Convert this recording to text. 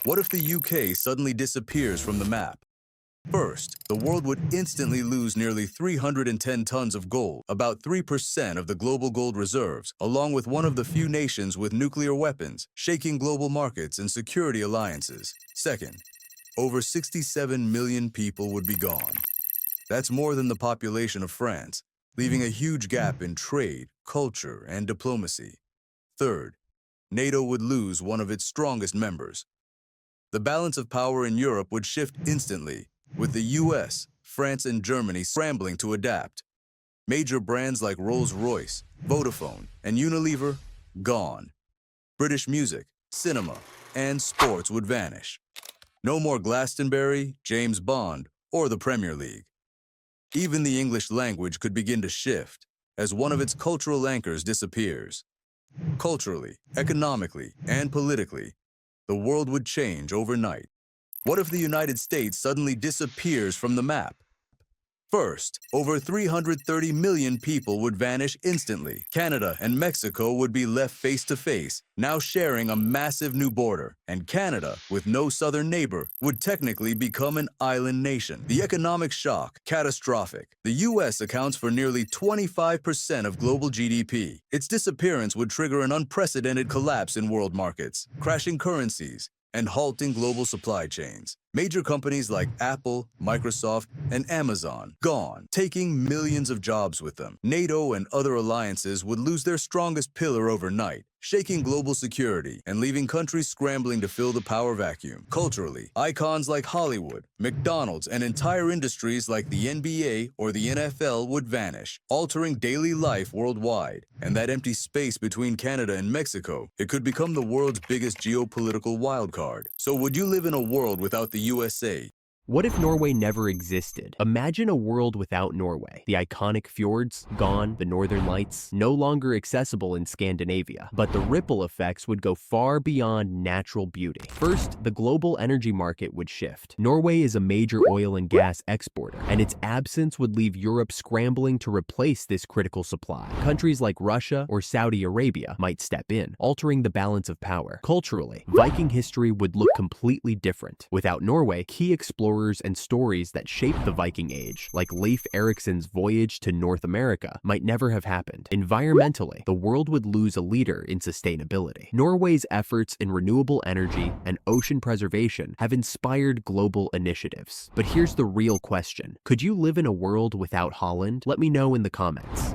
What if the UK suddenly disappears from the map? First, the world would instantly lose nearly 310 tons of gold, about 3% of the global gold reserves, along with one of the few nations with nuclear weapons, shaking global markets and security alliances. Second, over 67 million people would be gone. That's more than the population of France, leaving a huge gap in trade, culture, and diplomacy. Third, NATO would lose one of its strongest members. The balance of power in Europe would shift instantly, with the US, France, and Germany scrambling to adapt. Major brands like Rolls-Royce, Vodafone, and Unilever, gone. British music, cinema, and sports would vanish. No more Glastonbury, James Bond, or the Premier League. Even the English language could begin to shift, as one of its cultural anchors disappears. Culturally, economically, and politically, the world would change overnight. What if the United States suddenly disappears from the map? First, over 330 million people would vanish instantly. Canada and Mexico would be left face to face, now sharing a massive new border. And Canada, with no southern neighbor, would technically become an island nation. The economic shock, catastrophic. The US accounts for nearly 25% of global GDP. Its disappearance would trigger an unprecedented collapse in world markets, crashing currencies, and halting global supply chains. Major companies like Apple, Microsoft, and Amazon gone, taking millions of jobs with them. NATO and other alliances would lose their strongest pillar overnight, shaking global security and leaving countries scrambling to fill the power vacuum. Culturally, icons like Hollywood, McDonald's, and entire industries like the NBA or the NFL would vanish, altering daily life worldwide. And that empty space between Canada and Mexico, it could become the world's biggest geopolitical wildcard. So would you live in a world without the USA? What if Norway never existed? Imagine a world without Norway. The iconic fjords, gone, the northern lights, no longer accessible in Scandinavia. But the ripple effects would go far beyond natural beauty. First, the global energy market would shift. Norway is a major oil and gas exporter, and its absence would leave Europe scrambling to replace this critical supply. Countries like Russia or Saudi Arabia might step in, altering the balance of power. Culturally, Viking history would look completely different. Without Norway, key explorers and stories that shaped the Viking Age, like Leif Erikson's voyage to North America, might never have happened. Environmentally, the world would lose a leader in sustainability. Norway's efforts in renewable energy and ocean preservation have inspired global initiatives. But here's the real question. Could you live in a world without Holland? Let me know in the comments.